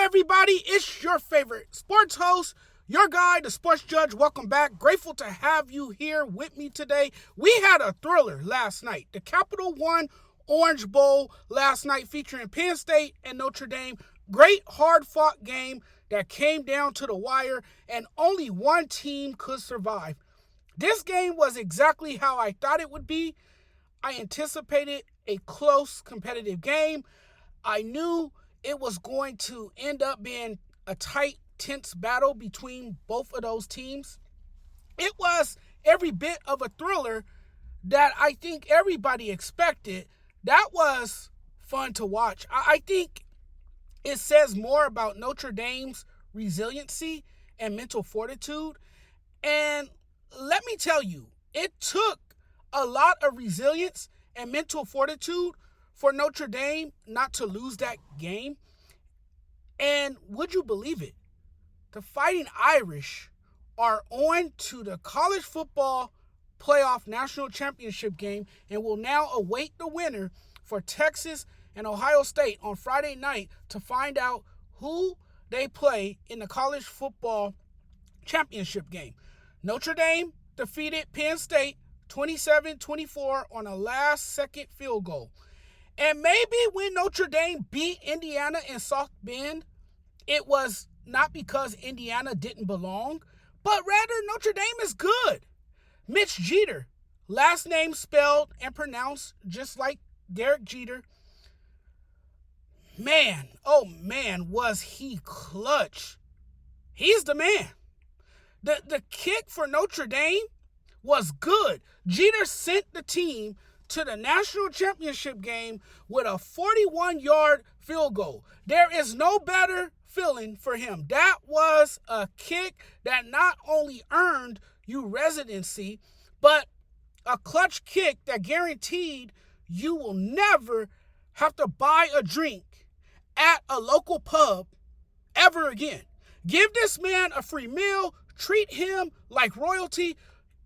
everybody, it's your favorite sports host, your guy, the sports judge. Welcome back. Grateful to have you here with me today. We had a thriller last night. The Capital One Orange Bowl last night featuring Penn State and Notre Dame. Great hard-fought game that came down to the wire, and only one team could survive. This game was exactly how I thought it would be. I anticipated a close, competitive game. I knew it was going to end up being a tight, tense battle between both of those teams. It was every bit of a thriller that I think everybody expected. That was fun to watch. I think it says more about Notre Dame's resiliency and mental fortitude. And let me tell you, it took a lot of resilience and mental fortitude for Notre Dame not to lose that game. And would you believe it? The Fighting Irish are on to the college football playoff national championship game and will now await the winner for Texas and Ohio State on Friday night to find out who they play in the college football championship game. Notre Dame defeated Penn State 27-24 on a last-second field goal. And maybe when Notre Dame beat Indiana in South Bend, it was not because Indiana didn't belong, but rather Notre Dame is good. Mitch Jeter, last name spelled and pronounced just like Derek Jeter. Man, oh man, was he clutch. He's the man. The kick for Notre Dame was good. Jeter sent the team to the national championship game with a 41-yard field goal. There is no better feeling for him. That was a kick that not only earned you residency, but a clutch kick that guaranteed you will never have to buy a drink at a local pub ever again. Give this man a free meal. Treat him like royalty.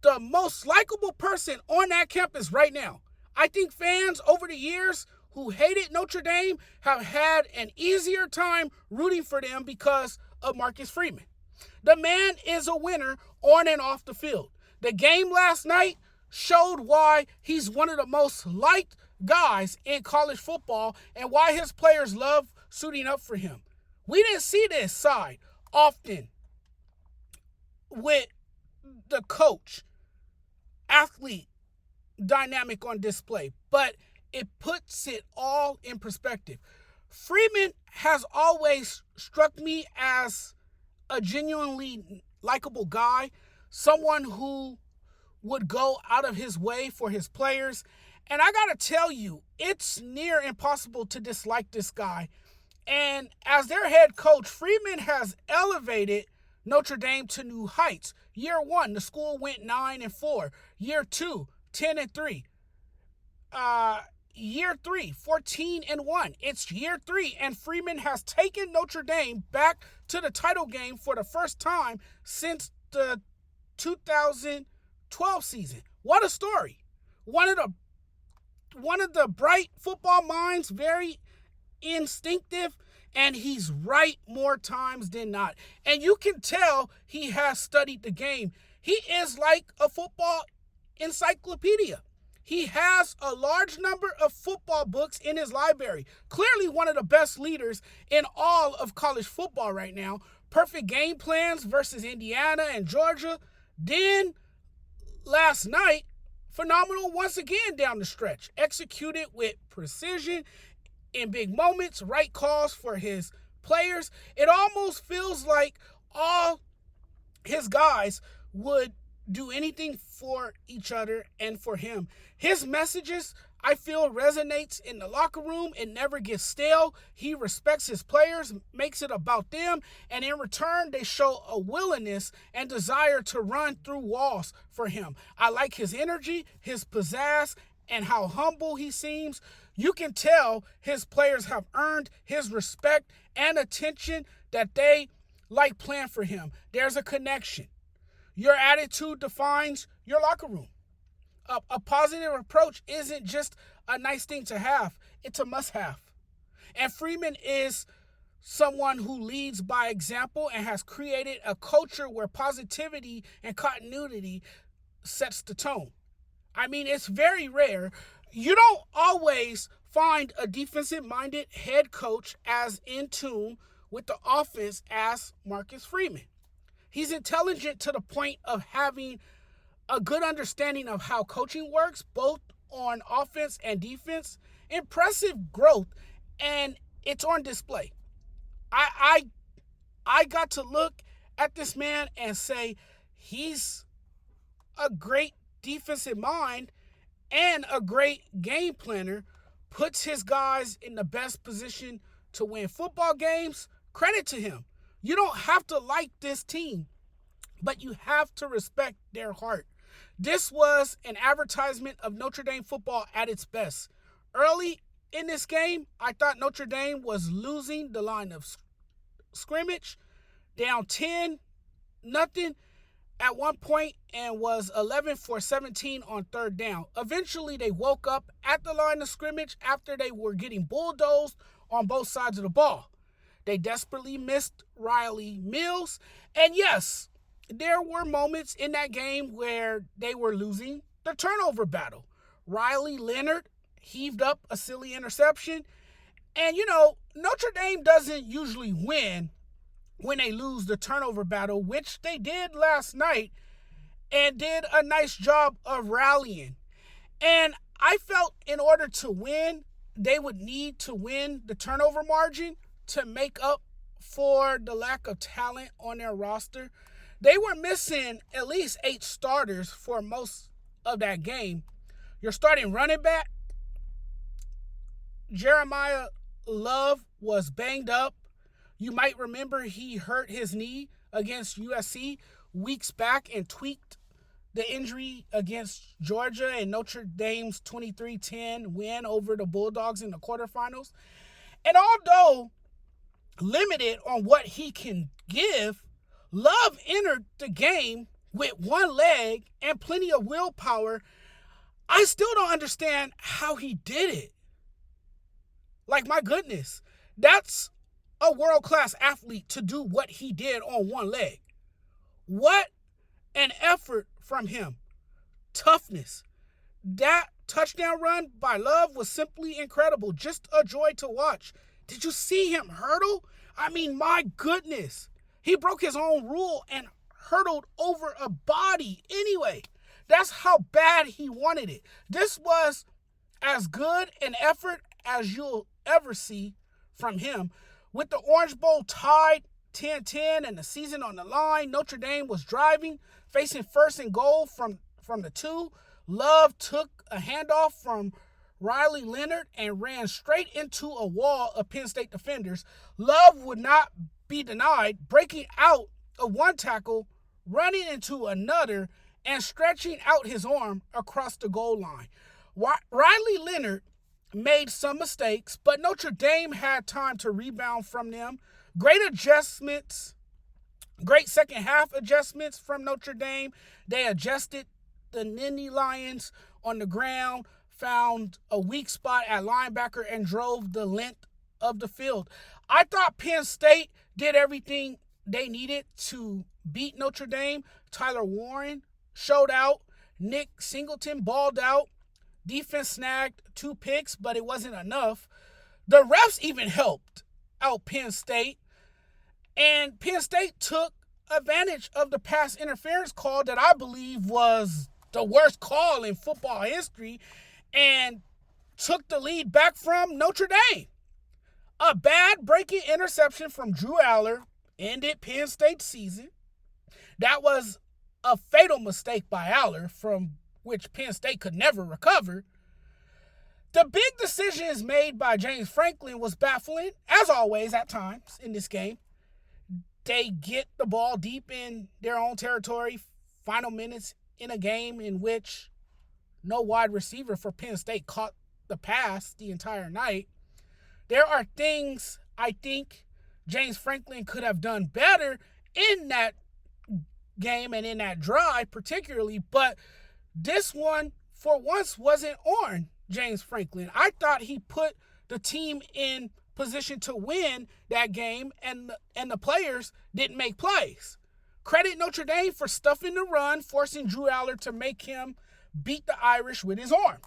The most likable person on that campus right now. I think fans over the years who hated Notre Dame have had an easier time rooting for them because of Marcus Freeman. The man is a winner on and off the field. The game last night showed why he's one of the most liked guys in college football and why his players love suiting up for him. We didn't see this side often with the coach, athlete dynamic on display, but it puts it all in perspective. Freeman has always struck me as a genuinely likable guy, someone who would go out of his way for his players. And I gotta tell you, it's near impossible to dislike this guy. And as their head coach, Freeman has elevated Notre Dame to new heights. Year one, the school went 9-4. Year two, 10-3. Year three, 14-1. It's year three, and Freeman has taken Notre Dame back to the title game for the first time since the 2012 season. What a story. One of the bright football minds, very instinctive, and he's right more times than not. And you can tell he has studied the game. He is like a football encyclopedia. He has a large number of football books in his library. Clearly one of the best leaders in all of college football right now. Perfect game plans versus Indiana and Georgia. Then last night, phenomenal once again down the stretch. Executed with precision in big moments, right calls for his players. It almost feels like all his guys would do anything for each other and for him. His messages, I feel, resonates in the locker room. It never gets stale. He respects his players, makes it about them, and in return, they show a willingness and desire to run through walls for him. I like his energy, his pizzazz, and how humble he seems. You can tell his players have earned his respect and attention that they like playing for him. There's a connection. Your attitude defines your locker room. A positive approach isn't just a nice thing to have. It's a must-have. And Freeman is someone who leads by example and has created a culture where positivity and continuity sets the tone. I mean, it's very rare. You don't always find a defensive minded head coach as in tune with the offense as Marcus Freeman. He's intelligent to the point of having a good understanding of how coaching works, both on offense and defense. Impressive growth, and it's on display. I I got to look at this man and say he's a great defensive mind and a great game planner, puts his guys in the best position to win football games. Credit to him. You don't have to like this team, but you have to respect their heart. This was an advertisement of Notre Dame football at its best. Early in this game, I thought Notre Dame was losing the line of scrimmage, down 10-0 at one point, and was 11 for 17 on third down. Eventually, they woke up at the line of scrimmage after they were getting bulldozed on both sides of the ball. They desperately missed Riley Mills. And yes, there were moments in that game where they were losing the turnover battle. Riley Leonard heaved up a silly interception. And, Notre Dame doesn't usually win when they lose the turnover battle, which they did last night, and did a nice job of rallying. And I felt in order to win, they would need to win the turnover margin to make up for the lack of talent on their roster. They were missing at least 8 starters for most of that game. Your starting running back, Jeremiah Love, was banged up. You might remember he hurt his knee against USC weeks back and tweaked the injury against Georgia and Notre Dame's 23-10 win over the Bulldogs in the quarterfinals. And although limited on what he can give, Love entered the game with one leg and plenty of willpower. I still don't understand how he did it. Like, my goodness, that's a world-class athlete to do what he did on one leg. What an effort from him. Toughness. That touchdown run by Love was simply incredible. Just a joy to watch. Did you see him hurdle? I mean, my goodness. He broke his own rule and hurdled over a body anyway. That's how bad he wanted it. This was as good an effort as you'll ever see from him. With the Orange Bowl tied 10-10 and the season on the line, Notre Dame was driving, facing first and goal from the 2. Love took a handoff from Riley Leonard and ran straight into a wall of Penn State defenders. Love would not be denied, breaking out of one tackle, running into another, and stretching out his arm across the goal line. Riley Leonard made some mistakes, but Notre Dame had time to rebound from them. Great adjustments, great second half adjustments from Notre Dame. They adjusted the Nittany Lions on the ground, found a weak spot at linebacker, and drove the length of the field. I thought Penn State did everything they needed to beat Notre Dame. Tyler Warren showed out. Nick Singleton balled out. Defense snagged 2 picks, but it wasn't enough. The refs even helped out Penn State. And Penn State took advantage of the pass interference call that I believe was the worst call in football history and took the lead back from Notre Dame. A bad breaking interception from Drew Aller ended Penn State's season. That was a fatal mistake by Aller from which Penn State could never recover. The big decisions made by James Franklin was baffling, as always at times in this game. They get the ball deep in their own territory, final minutes in a game in which no wide receiver for Penn State caught the pass the entire night. There are things I think James Franklin could have done better in that game and in that drive particularly, but this one, for once, wasn't on James Franklin. I thought he put the team in position to win that game, and the players didn't make plays. Credit Notre Dame for stuffing the run, forcing Drew Aller to make him beat the Irish with his arm.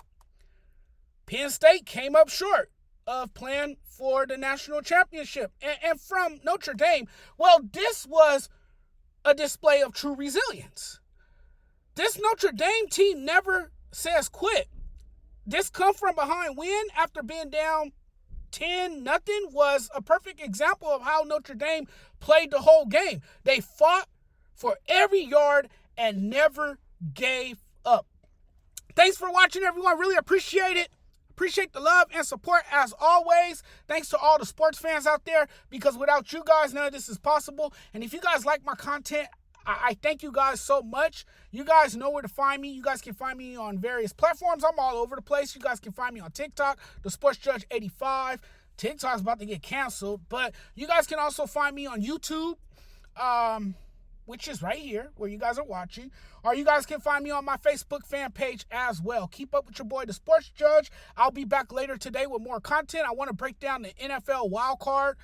Penn State came up short of playing for the national championship. And from Notre Dame, well, this was a display of true resilience. This Notre Dame team never says quit. This come from behind win after being down 10-0 was a perfect example of how Notre Dame played the whole game. They fought for every yard and never gave up. Thanks for watching, everyone. Really appreciate it. Appreciate the love and support as always. Thanks to all the sports fans out there, because without you guys, none of this is possible. And if you guys like my content, I thank you guys so much. You guys know where to find me. You guys can find me on various platforms. I'm all over the place. You guys can find me on TikTok, the Sports Judge 85. TikTok's about to get canceled, but you guys can also find me on YouTube, which is right here where you guys are watching. Or you guys can find me on my Facebook fan page as well. Keep up with your boy, the Sports Judge. I'll be back later today with more content. I want to break down the NFL wildcard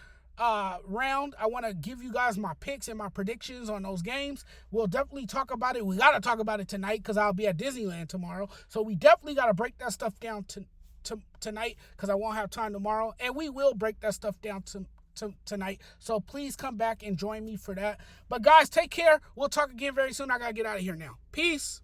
round. I want to give you guys my picks and my predictions on those games. We'll definitely talk about it. We got to talk about it tonight because I'll be at Disneyland tomorrow. So we definitely got to break that stuff down tonight because I won't have time tomorrow. And we will break that stuff down tonight. So please come back and join me for that. But guys, take care. We'll talk again very soon. I got to get out of here now. Peace.